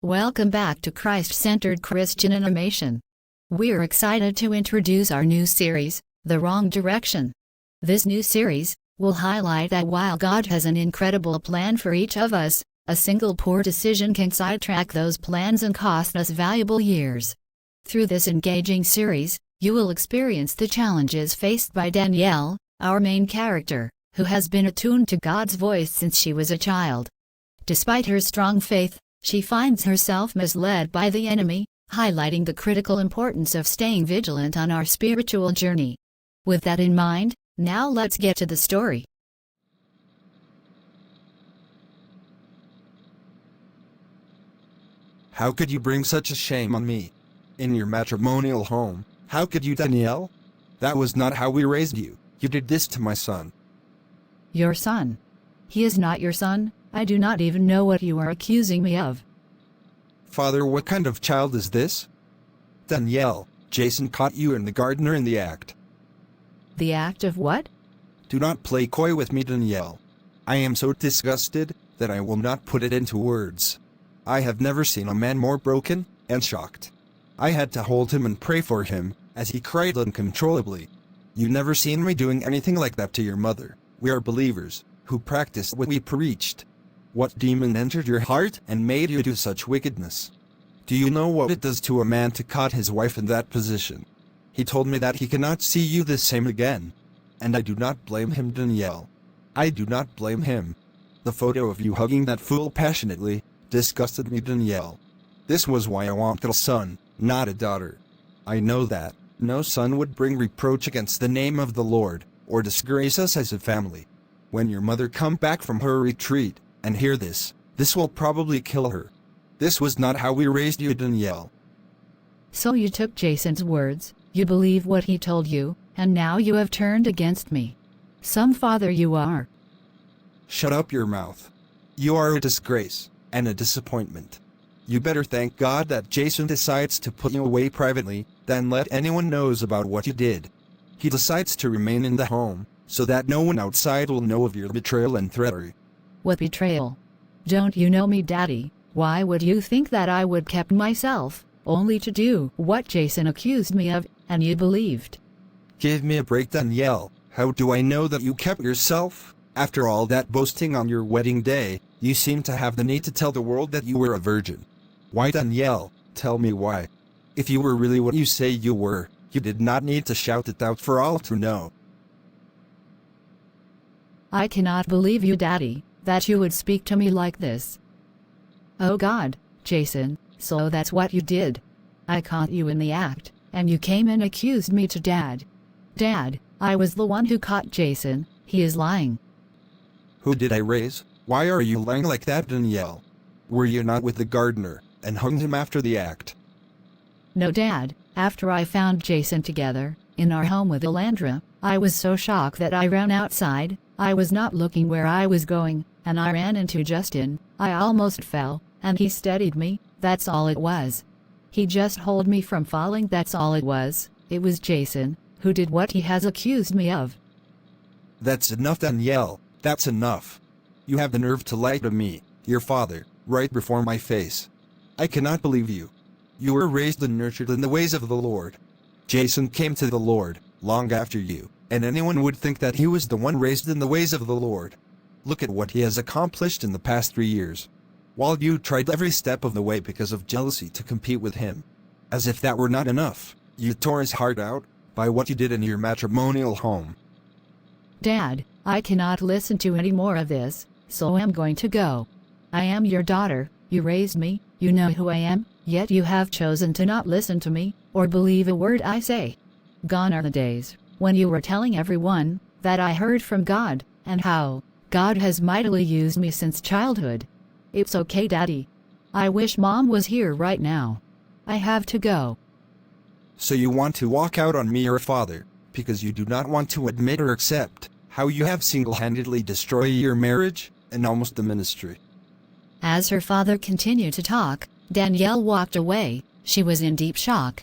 Welcome back to Christ-Centered Christian Animation. We're excited to introduce our new series, The Wrong Direction. This new series will highlight that while God has an incredible plan for each of us, a single poor decision can sidetrack those plans and cost us valuable years. Through this engaging series, you will experience the challenges faced by Danielle, our main character, who has been attuned to God's voice since she was a child. Despite her strong faith, she finds herself misled by the enemy, highlighting the critical importance of staying vigilant on our spiritual journey. With that in mind, now let's get to the story. How could you bring such a shame on me? In your matrimonial home, how could you, Danielle? That was not how we raised you. You did this to my son. Your son? He is not your son. I do not even know what you are accusing me of. Father, what kind of child is this? Danielle, Jason caught you and the gardener in the act. The act of what? Do not play coy with me, Danielle. I am so disgusted that I will not put it into words. I have never seen a man more broken and shocked. I had to hold him and pray for him as he cried uncontrollably. You never seen me doing anything like that to your mother. We are believers who practice what we preached. What demon entered your heart and made you do such wickedness? Do you know what it does to a man to caught his wife in that position? He told me that he cannot see you the same again. And I do not blame him, Danielle. I do not blame him. The photo of you hugging that fool passionately disgusted me, Danielle. This was why I wanted a son, not a daughter. I know that no son would bring reproach against the name of the Lord, or disgrace us as a family. When your mother come back from her retreat, and hear this will probably kill her. This was not how we raised you, Danielle. So you took Jason's words, you believe what he told you, and now you have turned against me. Some father you are. Shut up your mouth. You are a disgrace, and a disappointment. You better thank God that Jason decides to put you away privately, than let anyone knows about what you did. He decides to remain in the home, so that no one outside will know of your betrayal and threatery. What betrayal? Don't you know me, Daddy? Why would you think that I would kept myself, only to do what Jason accused me of, and you believed? Give me a break, Danielle. How do I know that you kept yourself? After all that boasting on your wedding day, you seem to have the need to tell the world that you were a virgin. Why, Danielle? Tell me why. If you were really what you say you were, you did not need to shout it out for all to know. I cannot believe you, Daddy, that you would speak to me like this. Oh God, Jason, so that's what you did. I caught you in the act, and you came and accused me to Dad. Dad, I was the one who caught Jason. He is lying. Who did I raise? Why are you lying like that, Danielle? Were you not with the gardener, and hung him after the act? No, Dad. After I found Jason together, in our home with Elandra, I was so shocked that I ran outside. I was not looking where I was going, and I ran into Justin. I almost fell, and he steadied me. That's all it was. He just held me from falling, that's all it was. It was Jason, who did what he has accused me of. That's enough, Danielle. That's enough. You have the nerve to lie to me, your father, right before my face. I cannot believe you. You were raised and nurtured in the ways of the Lord. Jason came to the Lord long after you, and anyone would think that he was the one raised in the ways of the Lord. Look at what he has accomplished in the past 3 years. While you tried every step of the way because of jealousy to compete with him. As if that were not enough, you tore his heart out by what you did in your matrimonial home. Dad, I cannot listen to any more of this, so I'm going to go. I am your daughter, you raised me, you know who I am, yet you have chosen to not listen to me, or believe a word I say. Gone are the days when you were telling everyone that I heard from God, and how God has mightily used me since childhood. It's okay, Daddy. I wish Mom was here right now. I have to go. So you want to walk out on me, your father, because you do not want to admit or accept how you have single-handedly destroyed your marriage and almost the ministry. As her father continued to talk, Danielle walked away. She was in deep shock.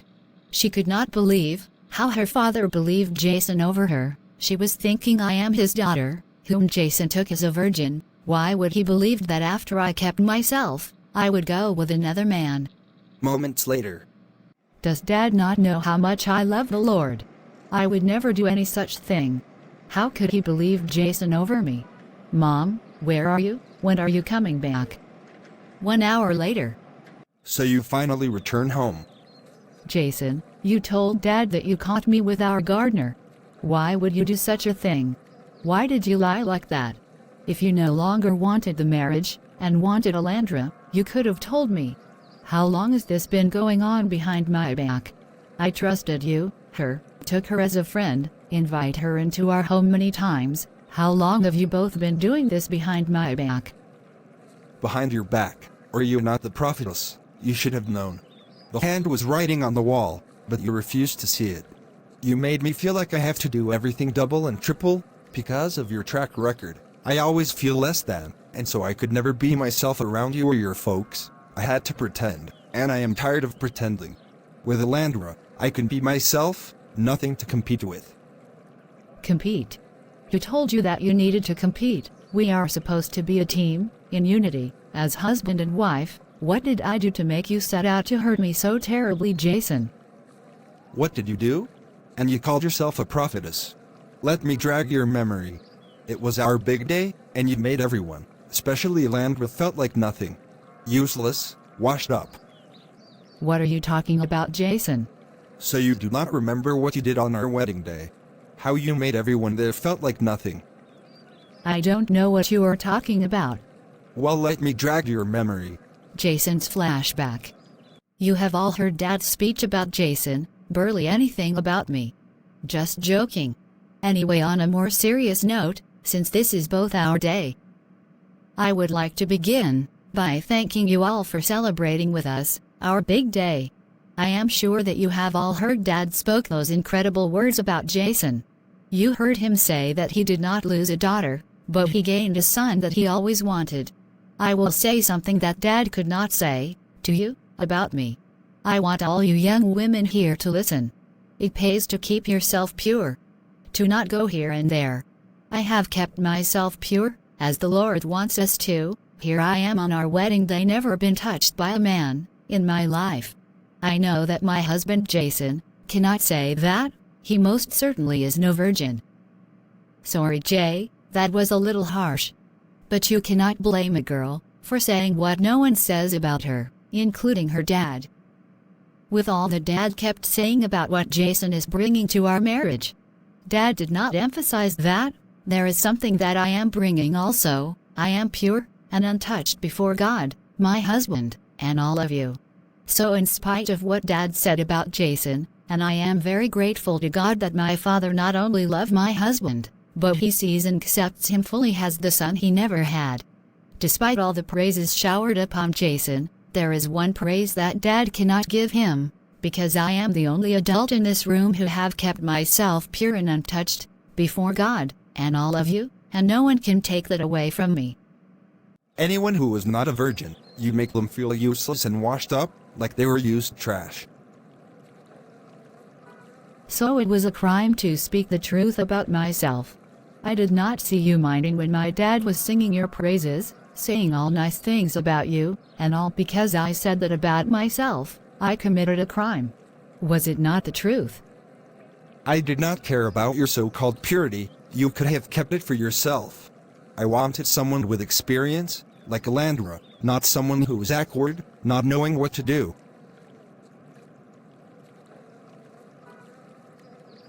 She could not believe how her father believed Jason over her. She was thinking, I am his daughter, whom Jason took as a virgin. Why would he believe that after I kept myself, I would go with another man. Moments later. Does Dad not know how much I love the Lord? I would never do any such thing. How could he believe Jason over me? Mom, where are you? When are you coming back? 1 hour later. So you finally return home. Jason, you told Dad that you caught me with our gardener. Why would you do such a thing? Why did you lie like that? If you no longer wanted the marriage, and wanted Alandra, you could have told me. How long has this been going on behind my back? I trusted you, took her as a friend, invite her into our home many times. How long have you both been doing this behind my back? Behind your back, or you're not the prophetess, you should have known. The hand was writing on the wall, but you refused to see it. You made me feel like I have to do everything double and triple, because of your track record. I always feel less than, and so I could never be myself around you or your folks. I had to pretend, and I am tired of pretending. With Alandra, I can be myself, nothing to compete with. Compete? Who told you that you needed to compete? We are supposed to be a team, in unity, as husband and wife. What did I do to make you set out to hurt me so terribly, Jason? What did you do? And you called yourself a prophetess. Let me drag your memory. It was our big day, and you made everyone, especially Alandra, felt like nothing. Useless, washed up. What are you talking about, Jason? So you do not remember what you did on our wedding day? How you made everyone there felt like nothing? I don't know what you are talking about. Well, let me drag your memory. Jason's flashback. You have all heard Dad's speech about Jason, barely anything about me. Just joking. Anyway, on a more serious note, since this is both our day, I would like to begin by thanking you all for celebrating with us, our big day. I am sure that you have all heard Dad spoke those incredible words about Jason. You heard him say that he did not lose a daughter, but he gained a son that he always wanted. I will say something that Dad could not say to you about me. I want all you young women here to listen. It pays to keep yourself pure, to not go here and there. I have kept myself pure, as the Lord wants us to. Here I am on our wedding day, never been touched by a man in my life. I know that my husband Jason cannot say that. He most certainly is no virgin. Sorry, Jay, that was a little harsh. But you cannot blame a girl for saying what no one says about her, including her dad. With all that Dad kept saying about what Jason is bringing to our marriage, Dad did not emphasize that. There is something that I am bringing also. I am pure and untouched before God, my husband, and all of you. So in spite of what Dad said about Jason, and I am very grateful to God that my father not only loved my husband, but he sees and accepts him fully as the son he never had. Despite all the praises showered upon Jason, there is one praise that Dad cannot give him, because I am the only adult in this room who have kept myself pure and untouched before God, and all of you, and no one can take that away from me. Anyone who is not a virgin, you make them feel useless and washed up, like they were used trash. So it was a crime to speak the truth about myself. I did not see you minding when my dad was singing your praises, saying all nice things about you, and all because I said that about myself. I committed a crime. Was it not the truth? I did not care about your so-called purity. You could have kept it for yourself. I wanted someone with experience, like Alandra, not someone who was awkward, not knowing what to do.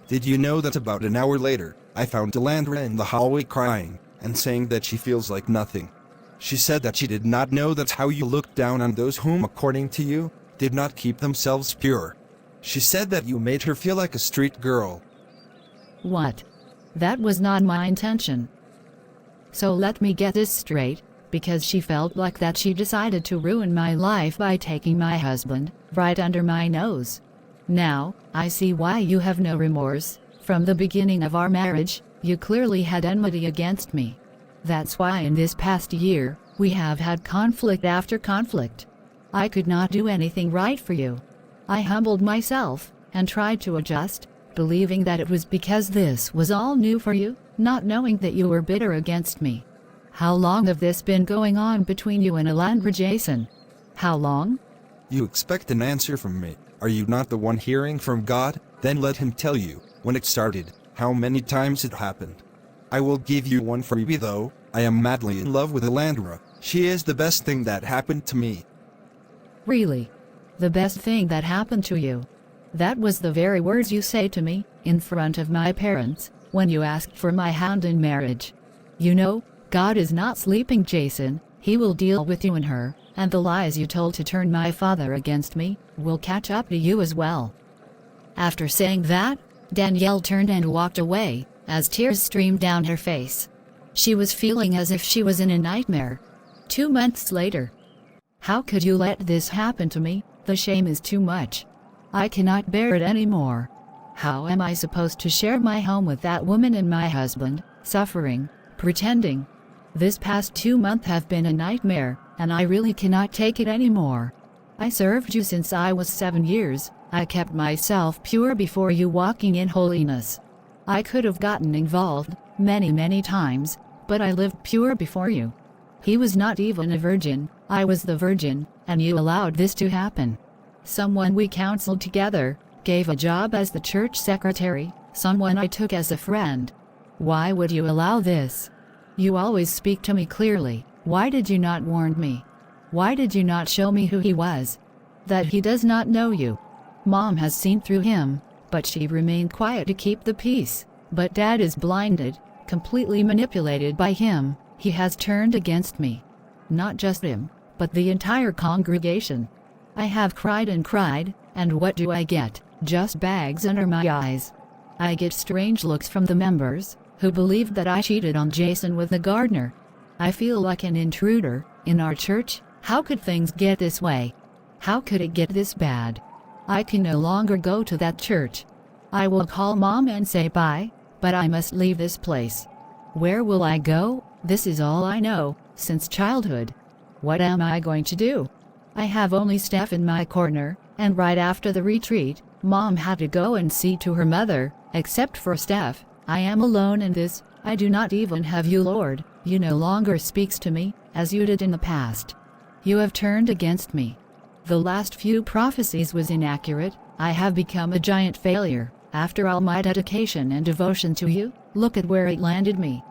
Did you know that about an hour later, I found Alandra in the hallway crying, and saying that she feels like nothing. She said that she did not know that's how you looked down on those whom, according to you, did not keep themselves pure. She said that you made her feel like a street girl. What? That was not my intention. So let me get this straight, because she felt like that she decided to ruin my life by taking my husband, right under my nose. Now, I see why you have no remorse. From the beginning of our marriage, you clearly had enmity against me. That's why in this past year, we have had conflict after conflict. I could not do anything right for you. I humbled myself, and tried to adjust, believing that it was because this was all new for you, not knowing that you were bitter against me. How long have this been going on between you and Alandra, Jason? How long? You expect an answer from me. Are you not the one hearing from God? Then let him tell you when it started, how many times it happened. I will give you one freebie though. I am madly in love with Elandra. She is the best thing that happened to me. Really? The best thing that happened to you? That was the very words you say to me, in front of my parents, when you asked for my hand in marriage. You know, God is not sleeping, Jason. He will deal with you and her, and the lies you told to turn my father against me will catch up to you as well. After saying that, Danielle turned and walked away, as tears streamed down her face. She was feeling as if she was in a nightmare. 2 months later. How could you let this happen to me? The shame is too much. I cannot bear it anymore. How am I supposed to share my home with that woman and my husband, suffering, pretending? This past 2 months have been a nightmare, and I really cannot take it anymore. I served you since I was 7 years. I kept myself pure before you, walking in holiness. I could have gotten involved many times, but I lived pure before you. He was not even a virgin, I was the virgin, and you allowed this to happen. Someone we counseled together, gave a job as the church secretary, someone I took as a friend. Why would you allow this? You always speak to me clearly. Why did you not warn me? Why did you not show me who he was? That he does not know you. Mom has seen through him, but she remained quiet to keep the peace. But Dad is blinded, completely manipulated by him. He has turned against me. Not just him, but the entire congregation. I have cried and cried, and what do I get? Just bags under my eyes. I get strange looks from the members, who believed that I cheated on Jason with the gardener. I feel like an intruder in our church. How could things get this way? How could it get this bad? I can no longer go to that church. I will call Mom and say bye, but I must leave this place. Where will I go? This is all I know, since childhood. What am I going to do? I have only Steph in my corner, and right after the retreat, Mom had to go and see to her mother. Except for Steph, I am alone in this. I do not even have you, Lord. You no longer speaks to me, as you did in the past. You have turned against me. The last few prophecies was inaccurate. I have become a giant failure. After all my dedication and devotion to you, look at where it landed me.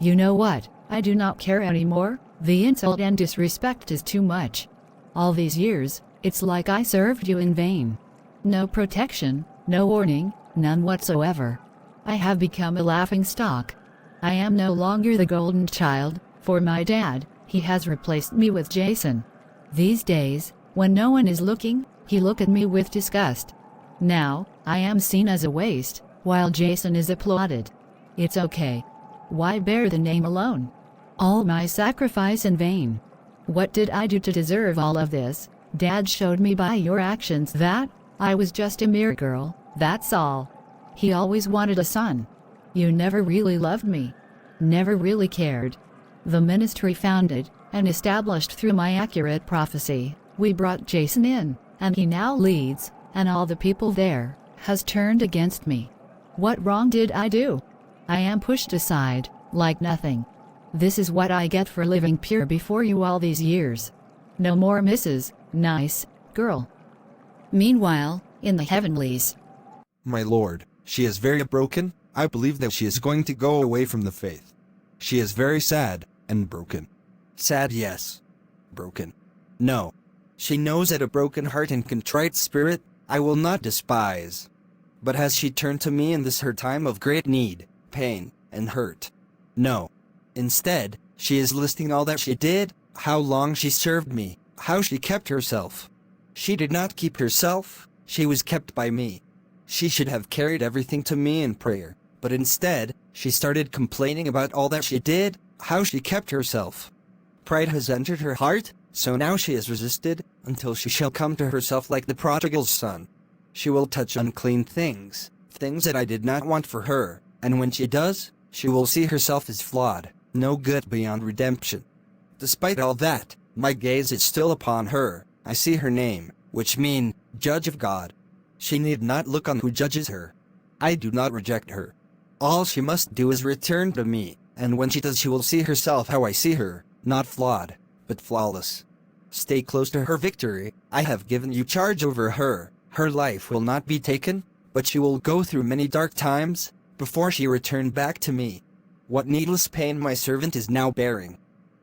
You know what? I do not care anymore. The insult and disrespect is too much. All these years, it's like I served you in vain. No protection, no warning, none whatsoever. I have become a laughingstock. I am no longer the golden child, for my dad. He has replaced me with Jason. These days, when no one is looking, he look at me with disgust. Now, I am seen as a waste, while Jason is applauded. It's okay. Why bear the name alone? All my sacrifice in vain. What did I do to deserve all of this? Dad showed me by your actions that I was just a mere girl, that's all. He always wanted a son. You never really loved me. Never really cared. The ministry founded and established through my accurate prophecy. We brought Jason in, and he now leads, and all the people there has turned against me. What wrong did I do? I am pushed aside, like nothing. This is what I get for living pure before you all these years. No more Mrs. Nice Girl. Meanwhile, in the heavenlies. My lord, she is very broken. I believe that she is going to go away from the faith. She is very sad and broken. Sad, yes. Broken. No. She knows that a broken heart and contrite spirit I will not despise. But has she turned to me in this her time of great need, pain, and hurt? No. Instead, she is listing all that she did, how long she served me, how she kept herself. She did not keep herself, she was kept by me. She should have carried everything to me in prayer, but instead, she started complaining about all that she did, how she kept herself. Pride has entered her heart, so now she is resisted, until she shall come to herself like the prodigal son. She will touch unclean things, things that I did not want for her, and when she does, she will see herself as flawed, no good beyond redemption. Despite all that, my gaze is still upon her. I see her name, which means, Judge of God. She need not look on who judges her. I do not reject her. All she must do is return to me, and when she does she will see herself how I see her, not flawed, but flawless. Stay close to her victory. I have given you charge over her. Her life will not be taken, but she will go through many dark times before she return back to me. What needless pain my servant is now bearing.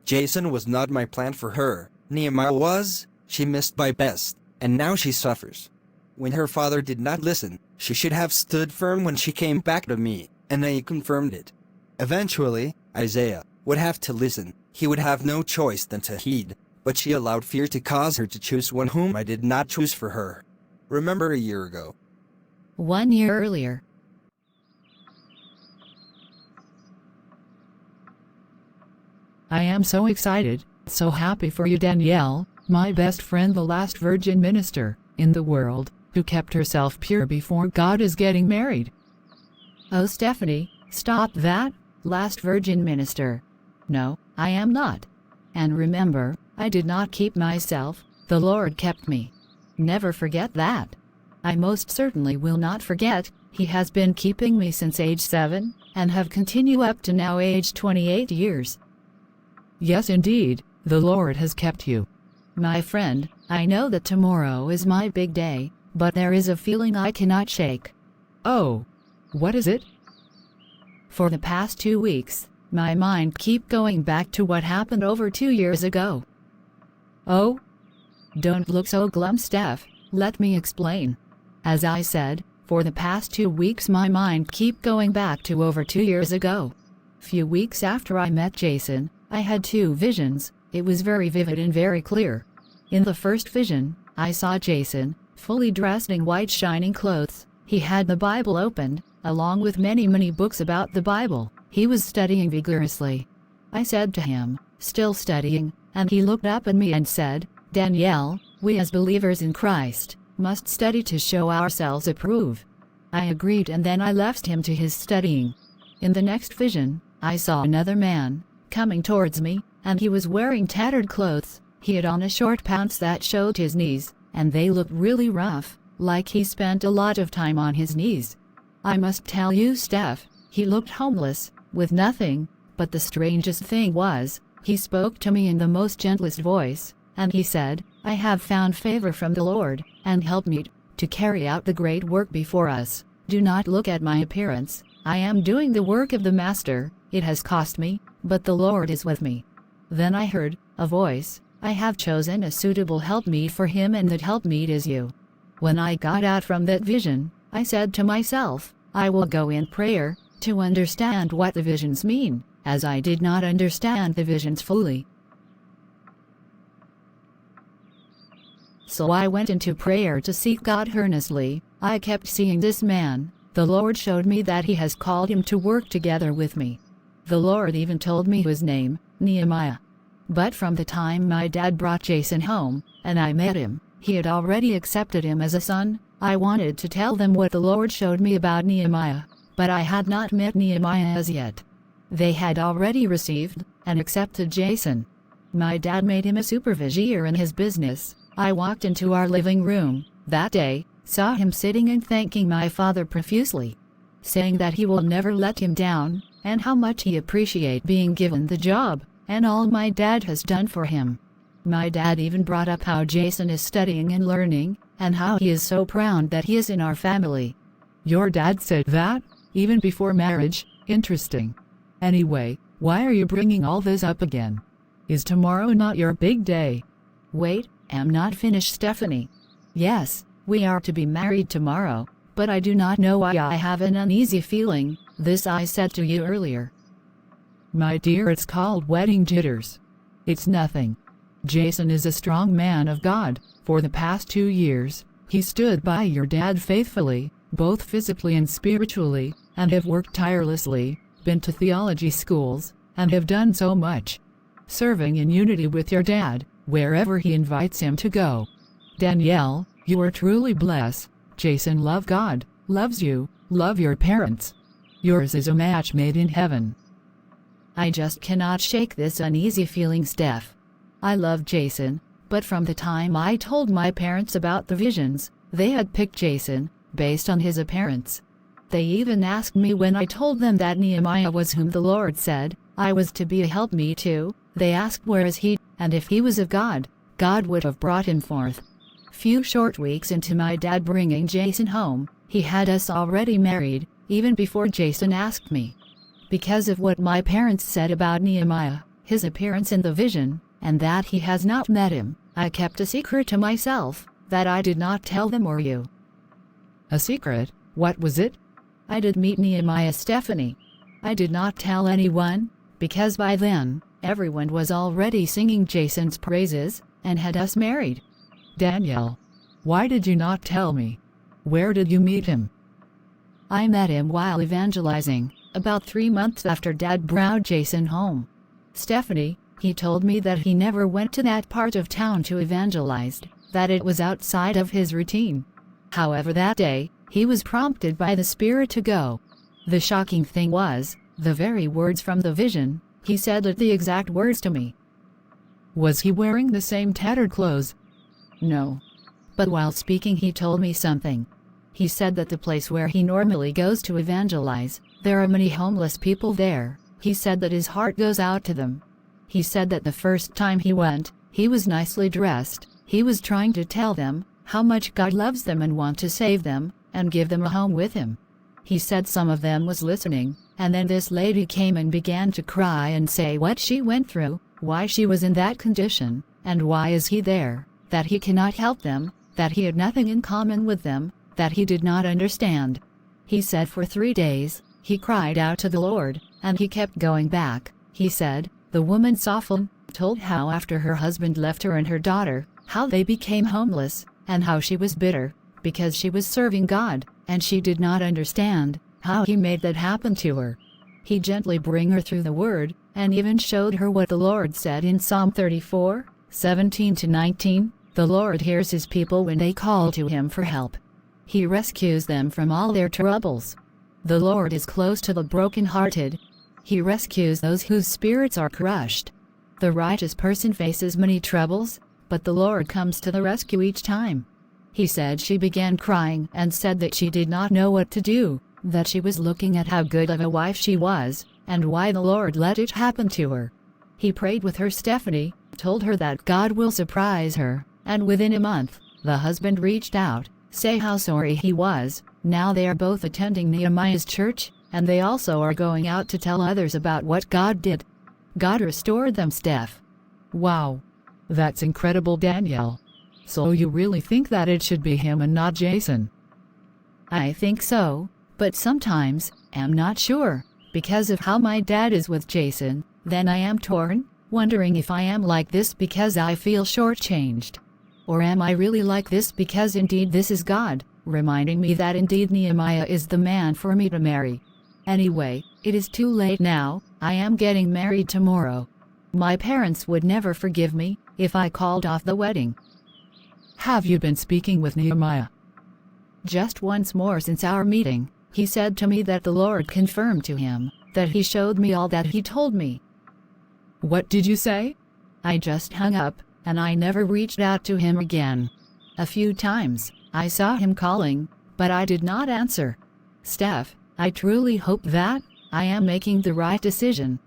Jason was not my plan for her. Nehemiah was. She missed my best, and now she suffers. When her father did not listen, she should have stood firm when she came back to me, and I confirmed it. Eventually, Isaiah would have to listen. He would have no choice than to heed, but she allowed fear to cause her to choose one whom I did not choose for her. Remember a year ago. 1 year earlier. I am so excited, so happy for you, Danielle, my best friend, the last virgin minister in the world, who kept herself pure before God is getting married. Oh, Stephanie, stop that, last virgin minister. No, I am not. And remember, I did not keep myself, the Lord kept me. Never forget that. I most certainly will not forget. He has been keeping me since age 7, and have continued up to now age 28 years. Yes, indeed, the Lord has kept you. My friend, I know that tomorrow is my big day, but there is a feeling I cannot shake. Oh, what is it? For the past 2 weeks, my mind keep going back to what happened over 2 years ago. Oh? Don't look so glum, Steph. Let me explain. As I said, for the past 2 weeks my mind keep going back to over 2 years ago. Few weeks after I met Jason, I had 2 visions. It was very vivid and very clear. In the first vision, I saw Jason, fully dressed in white shining clothes. He had the Bible opened, along with many books about the Bible. He was studying vigorously. I said to him, "Still studying?" And he looked up at me and said, "Danielle, we as believers in Christ must study to show ourselves approved." I agreed, and then I left him to his studying. In the next vision, I saw another man coming towards me, and he was wearing tattered clothes. He had on a short pants that showed his knees, and they looked really rough, like he spent a lot of time on his knees. I must tell you, Steph, he looked homeless, with nothing, but the strangest thing was, he spoke to me in the most gentlest voice, and he said, "I have found favor from the Lord, and help me to carry out the great work before us. Do not look at my appearance. I am doing the work of the Master. It has cost me, but the Lord is with me." Then I heard a voice, "I have chosen a suitable helpmeet for him, and that helpmeet is you." When I got out from that vision, I said to myself, I will go in prayer to understand what the visions mean, as I did not understand the visions fully. So I went into prayer to seek God earnestly. I kept seeing this man. The Lord showed me that he has called him to work together with me. The Lord even told me his name, Nehemiah. But from the time my dad brought Jason home, and I met him, he had already accepted him as a son. I wanted to tell them what the Lord showed me about Nehemiah, but I had not met Nehemiah as yet. They had already received and accepted Jason. My dad made him a supervisor in his business. I walked into our living room that day, saw him sitting and thanking my father profusely, saying that he will never let him down, and how much he appreciates being given the job, and all my dad has done for him. My dad even brought up how Jason is studying and learning, and how he is so proud that he is in our family. Your dad said that, even before marriage? Interesting. Anyway, why are you bringing all this up again? Is tomorrow not your big day? Wait, I'm not finished, Stephanie. Yes, we are to be married tomorrow, but I do not know why I have an uneasy feeling. This I said to you earlier. My dear, it's called wedding jitters. It's nothing. Jason is a strong man of God. For the past 2 years, he stood by your dad faithfully, both physically and spiritually, and have worked tirelessly, been to theology schools, and have done so much, serving in unity with your dad, wherever he invites him to go. Danielle, you are truly blessed. Jason loves God, loves you, love your parents. Yours is a match made in heaven. I just cannot shake this uneasy feeling, Steph. I love Jason, but from the time I told my parents about the visions, they had picked Jason, based on his appearance. They even asked me when I told them that Nehemiah was whom the Lord said I was to be a helpmeet to. They asked where is he, and if he was of God. God would have brought him forth. Few short weeks into my dad bringing Jason home, he had us already married, even before Jason asked me. Because of what my parents said about Nehemiah, his appearance in the vision, and that he has not met him, I kept a secret to myself, that I did not tell them or you. A secret? What was it? I did meet Nehemiah, Stephanie. I did not tell anyone, because by then, everyone was already singing Jason's praises, and had us married. Danielle, why did you not tell me? Where did you meet him? I met him while evangelizing, about 3 months after Dad brought Jason home. Stephanie, he told me that he never went to that part of town to evangelize, that it was outside of his routine. However, that day, he was prompted by the Spirit to go. The shocking thing was, the very words from the vision, he said it the exact words to me. Was he wearing the same tattered clothes? No. But while speaking, he told me something. He said that the place where he normally goes to evangelize, there are many homeless people there. He said that his heart goes out to them. He said that the first time he went, he was nicely dressed. He was trying to tell them how much God loves them and wants to save them, and give them a home with him. He said some of them was listening, and then this lady came and began to cry and say what she went through, why she was in that condition, and why is he there, that he cannot help them, that he had nothing in common with them, that he did not understand. He said for 3 days, he cried out to the Lord, and he kept going back. He said, the woman softened, told how after her husband left her and her daughter, how they became homeless, and how she was bitter, because she was serving God, and she did not understand how he made that happen to her. He gently bring her through the word, and even showed her what the Lord said in Psalm 34, 17-19, the Lord hears his people when they call to him for help. He rescues them from all their troubles. The Lord is close to the brokenhearted. He rescues those whose spirits are crushed. The righteous person faces many troubles, but the Lord comes to the rescue each time. He said she began crying and said that she did not know what to do, that she was looking at how good of a wife she was, and why the Lord let it happen to her. He prayed with her, Stephanie, told her that God will surprise her, and within a month, the husband reached out, say how sorry he was. Now they are both attending Nehemiah's church, and they also are going out to tell others about what God did. God restored them, Steph. Wow. That's incredible, Danielle. So you really think that it should be him and not Jason? I think so, but sometimes, I'm not sure, because of how my dad is with Jason. Then I am torn, wondering if I am like this because I feel shortchanged. Or am I really like this because indeed this is God, reminding me that indeed Nehemiah is the man for me to marry. Anyway, it is too late now. I am getting married tomorrow. My parents would never forgive me if I called off the wedding. Have you been speaking with Nehemiah? Just once more since our meeting. He said to me that the Lord confirmed to him, that he showed me all that he told me. What did you say? I just hung up, and I never reached out to him again. A few times, I saw him calling, but I did not answer. Steph, I truly hope that I am making the right decision.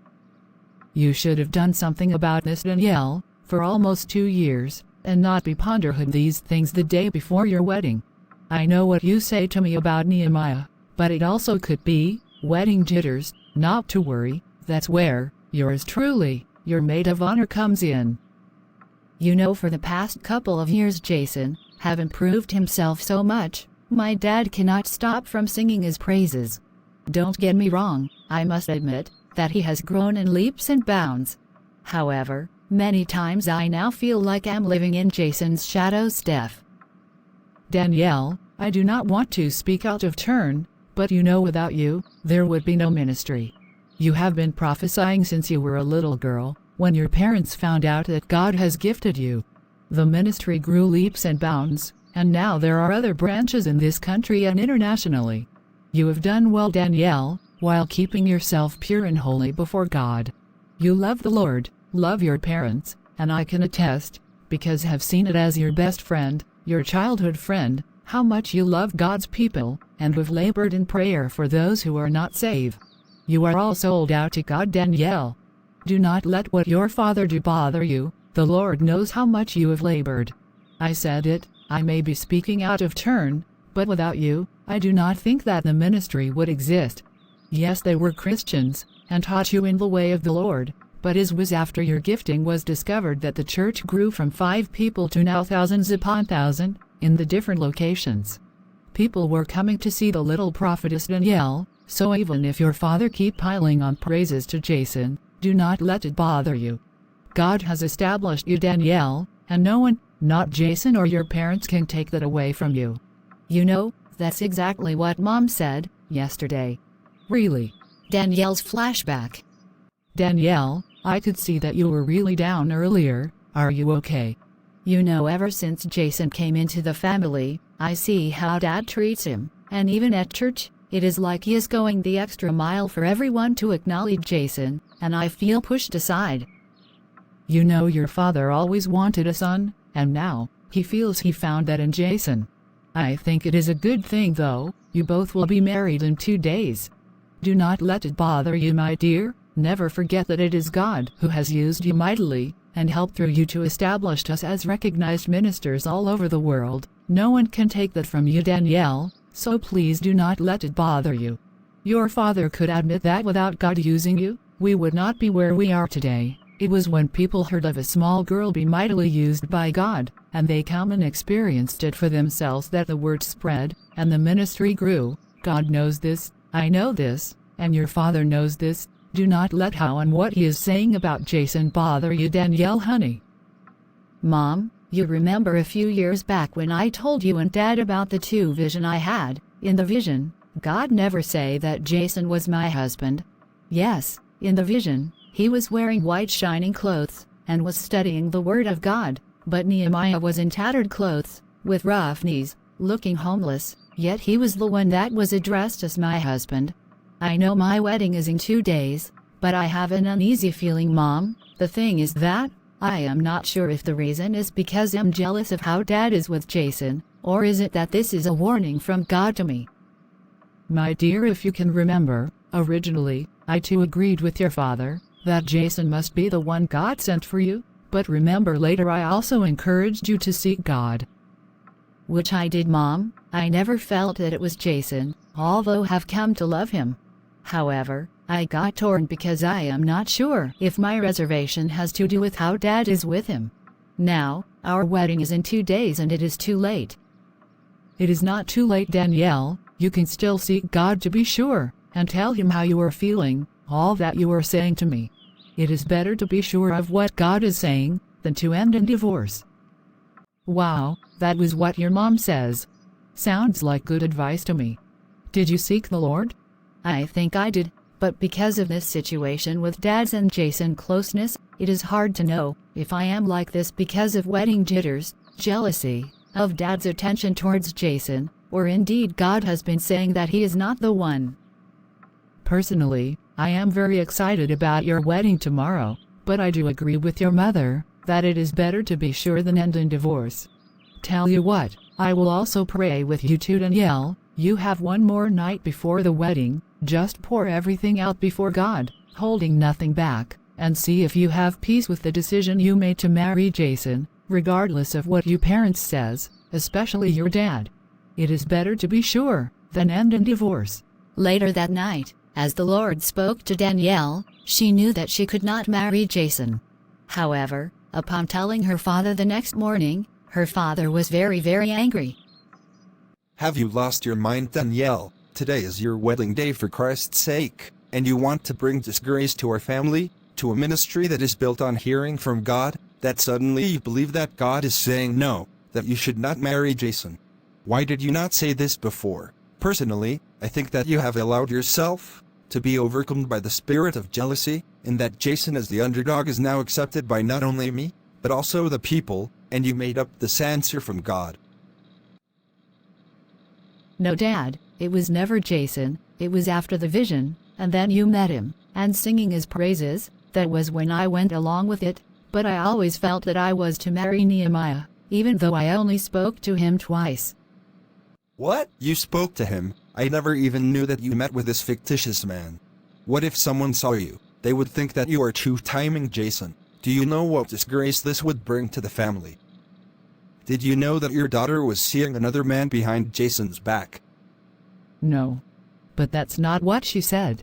You should have done something about this, Danielle, for almost 2 years, and not be pondering these things the day before your wedding. I know what you say to me about Nehemiah, but it also could be wedding jitters. Not to worry, that's where yours truly, your maid of honor, comes in. You know, for the past couple of years Jason have improved himself so much. My dad cannot stop from singing his praises. Don't get me wrong, I must admit that he has grown in leaps and bounds. However, many times I now feel like I'm living in Jason's shadow, Steph. Danielle, I do not want to speak out of turn, but you know without you, there would be no ministry. You have been prophesying since you were a little girl, when your parents found out that God has gifted you. The ministry grew leaps and bounds, and now there are other branches in this country and internationally. You have done well, Danielle, while keeping yourself pure and holy before God. You love the Lord, love your parents, and I can attest, because I have seen it as your best friend, your childhood friend, how much you love God's people, and have labored in prayer for those who are not saved. You are all sold out to God, Danielle. Do not let what your father do bother you, The Lord knows how much you have labored. I said it, I may be speaking out of turn, but without you, I do not think that the ministry would exist. Yes, they were Christians, and taught you in the way of the Lord, but it was after your gifting was discovered that the church grew from 5 people to now thousands upon thousand, in the different locations. People were coming to see the little prophetess Danielle, so even if your father keep piling on praises to Jason, do not let it bother you. God has established you, Danielle, and no one, not Jason or your parents, can take that away from you. You know, that's exactly what Mom said yesterday. Really? Danielle's flashback. Danielle, I could see that you were really down earlier. Are you okay? You know, ever since Jason came into the family, I see how Dad treats him, and even at church, it is like he is going the extra mile for everyone to acknowledge Jason, and I feel pushed aside. You know, your father always wanted a son, and now, he feels he found that in Jason. I think it is a good thing though, you both will be married in 2 days. Do not let it bother you, my dear. Never forget that it is God who has used you mightily, and helped through you to establish us as recognized ministers all over the world. No one can take that from you, Danielle, so please do not let it bother you. Your father could admit that without God using you, we would not be where we are today. It was when people heard of a small girl be mightily used by God, and they come and experienced it for themselves, that the word spread, and the ministry grew. God knows this, I know this, and your father knows this. Do not let how and what he is saying about Jason bother you, Danielle, honey. Mom, you remember a few years back when I told you and Dad about the 2 vision I had? In the vision, God never say that Jason was my husband. Yes, in the vision, he was wearing white shining clothes, and was studying the word of God, but Nehemiah was in tattered clothes, with rough knees, looking homeless, yet he was the one that was addressed as my husband. I know my wedding is in 2 days, but I have an uneasy feeling, Mom. The thing is that, I am not sure if the reason is because I'm jealous of how Dad is with Jason, or is it that this is a warning from God to me? My dear, if you can remember, originally, I too agreed with your father, that Jason must be the one God sent for you, but remember later I also encouraged you to seek God. Which I did, Mom. I never felt that it was Jason, although have come to love him. However, I got torn because I am not sure if my reservation has to do with how Dad is with him. Now, our wedding is in 2 days and it is too late. It is not too late, Danielle. You can still seek God to be sure, and tell him how you are feeling, all that you are saying to me. It is better to be sure of what God is saying, than to end in divorce. Wow, that was what your mom says. Sounds like good advice to me. Did you seek the Lord? I think I did, but because of this situation with Dad's and Jason closeness, it is hard to know if I am like this because of wedding jitters, jealousy of Dad's attention towards Jason, or indeed God has been saying that he is not the one. Personally, I am very excited about your wedding tomorrow, but I do agree with your mother that it is better to be sure than end in divorce. Tell you what, I will also pray with you too, Danielle. You have one more night before the wedding. Just pour everything out before God, holding nothing back, and see if you have peace with the decision you made to marry Jason, regardless of what your parents says, especially your dad. It is better to be sure than end in divorce. Later that night, as the Lord spoke to Danielle, she knew that she could not marry Jason. However, upon telling her father the next morning, her father was very, very angry. Have you lost your mind, Danielle? Today is your wedding day, for Christ's sake, and you want to bring disgrace to our family, to a ministry that is built on hearing from God, that suddenly you believe that God is saying no, that you should not marry Jason. Why did you not say this before? Personally, I think that you have allowed yourself to be overcome by the spirit of jealousy, in that Jason as the underdog is now accepted by not only me, but also the people, and you made up this answer from God. No, Dad, it was never Jason. It was after the vision, and then you met him, and singing his praises. That was when I went along with it, but I always felt that I was to marry Nehemiah, even though I only spoke to him twice. What? You spoke to him? I never even knew that you met with this fictitious man. What if someone saw you? They would think that you are two-timing Jason, Do you know what disgrace this would bring to the family? Did you know that your daughter was seeing another man behind Jason's back? No. But that's not what she said.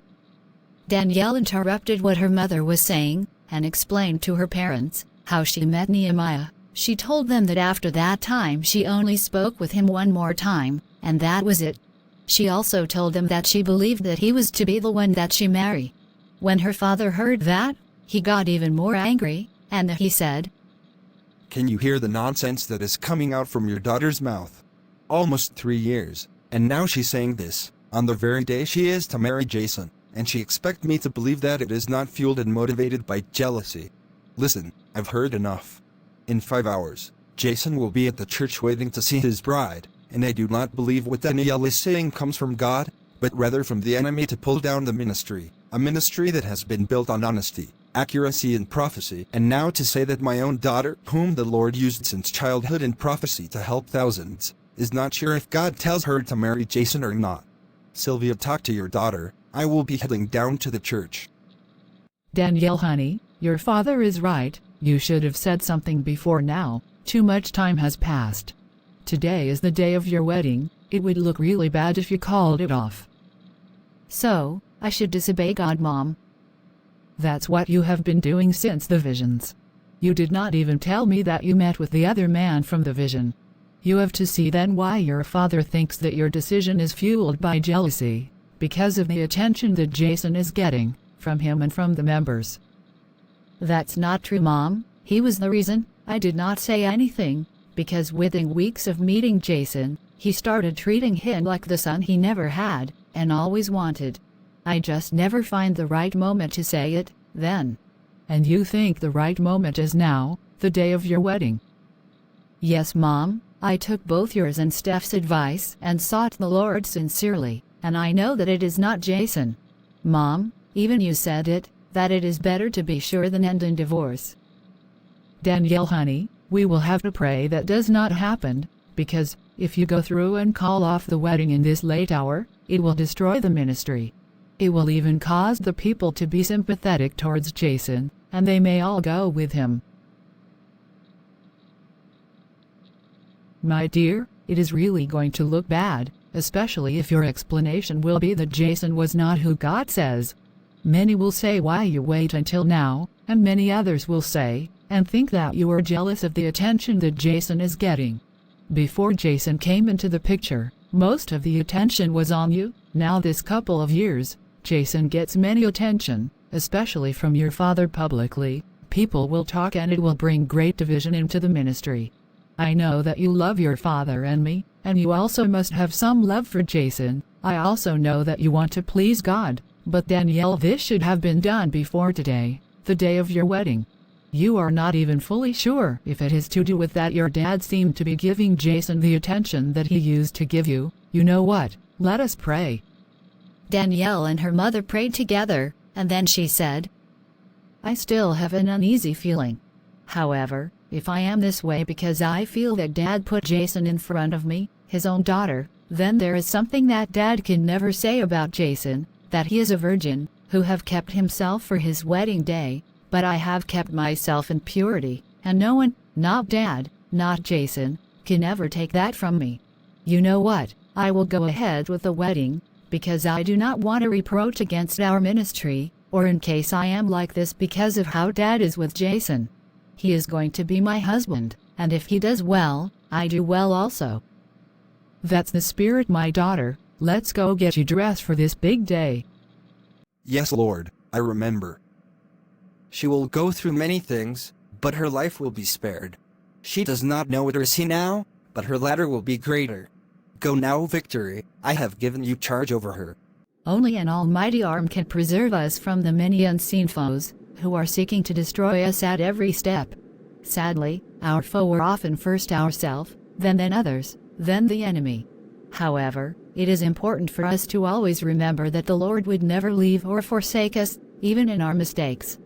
Danielle interrupted what her mother was saying and explained to her parents how she met Nehemiah. She told them that after that time she only spoke with him one more time, and that was it. She also told them that she believed that he was to be the one that she marry. When her father heard that, he got even more angry, and he said, Can you hear the nonsense that is coming out from your daughter's mouth? Almost 3 years, and now she's saying this, on the very day she is to marry Jason, and she expects me to believe that it is not fueled and motivated by jealousy. Listen, I've heard enough. In 5 hours, Jason will be at the church waiting to see his bride, and I do not believe what Danielle is saying comes from God, but rather from the enemy to pull down the ministry, a ministry that has been built on honesty, accuracy and prophecy, and now to say that my own daughter, whom the Lord used since childhood in prophecy to help thousands, is not sure if God tells her to marry Jason or not. Sylvia, talk to your daughter. I will be heading down to the church. Danielle, honey, your father is right. You should have said something before now. Too much time has passed. Today is the day of your wedding. It would look really bad if you called it off. So, I should disobey God, Mom? That's what you have been doing since the visions. You did not even tell me that you met with the other man from the vision. You have to see then why your father thinks that your decision is fueled by jealousy, because of the attention that Jason is getting from him and from the members. That's not true, Mom. He was the reason. I did not say anything, because within weeks of meeting Jason, he started treating him like the son he never had, and always wanted. I just never find the right moment to say it, then. And you think the right moment is now, the day of your wedding? Yes, Mom. I took both yours and Steph's advice and sought the Lord sincerely, and I know that it is not Jason. Mom, even you said it, that it is better to be sure than end in divorce. Danielle, honey, we will have to pray that does not happen, because if you go through and call off the wedding in this late hour, it will destroy the ministry. It will even cause the people to be sympathetic towards Jason, and they may all go with him. My dear, it is really going to look bad, especially if your explanation will be that Jason was not who God says. Many will say why you wait until now, and many others will say, and think that you are jealous of the attention that Jason is getting. Before Jason came into the picture, most of the attention was on you. Now this couple of years, Jason gets many attention, especially from your father publicly. People will talk and it will bring great division into the ministry. I know that you love your father and me, and you also must have some love for Jason. I also know that you want to please God, but Danielle, this should have been done before today, the day of your wedding. You are not even fully sure if it is to do with that your dad seemed to be giving Jason the attention that he used to give you. You know what? Let us pray. Danielle and her mother prayed together, and then she said, I still have an uneasy feeling. However, if I am this way because I feel that Dad put Jason in front of me, his own daughter, then there is something that Dad can never say about Jason, that he is a virgin, who have kept himself for his wedding day, but I have kept myself in purity, and no one, not Dad, not Jason, can ever take that from me. You know what? I will go ahead with the wedding, because I do not want a reproach against our ministry, or in case I am like this because of how Dad is with Jason. He is going to be my husband, and if he does well, I do well also. That's the spirit, my daughter. Let's go get you dressed for this big day. Yes, Lord, I remember. She will go through many things, but her life will be spared. She does not know it or see now, but her latter will be greater. Go now, Victory. I have given you charge over her. Only an almighty arm can preserve us from the many unseen foes, who are seeking to destroy us at every step. Sadly, our foe are often first ourselves, then others, then the enemy. However, it is important for us to always remember that the Lord would never leave or forsake us, even in our mistakes.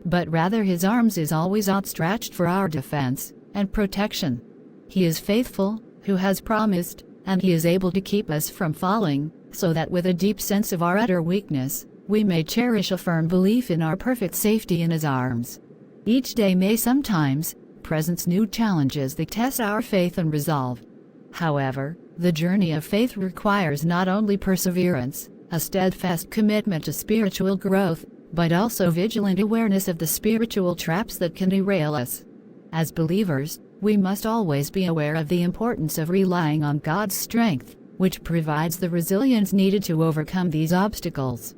But rather his arms is always outstretched for our defense and protection. He is faithful, who has promised, and he is able to keep us from falling, so that with a deep sense of our utter weakness, we may cherish a firm belief in our perfect safety in his arms. Each day may sometimes present new challenges that test our faith and resolve. However, the journey of faith requires not only perseverance, a steadfast commitment to spiritual growth, but also vigilant awareness of the spiritual traps that can derail us. As believers, we must always be aware of the importance of relying on God's strength, which provides the resilience needed to overcome these obstacles.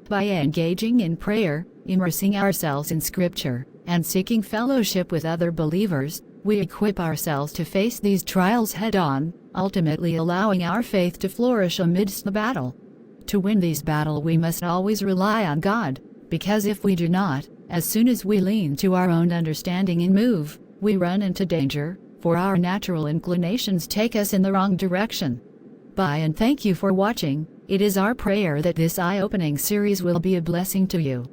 By engaging in prayer, immersing ourselves in Scripture, and seeking fellowship with other believers, we equip ourselves to face these trials head-on, ultimately allowing our faith to flourish amidst the battle. To win these battles, we must always rely on God, because if we do not, as soon as we lean to our own understanding and move, we run into danger, for our natural inclinations take us in the wrong direction. Bye and thank you for watching. It is our prayer that this eye-opening series will be a blessing to you.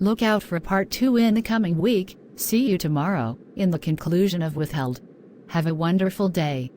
Look out for part 2 in the coming week. See you tomorrow, in the conclusion of Withheld. Have a wonderful day.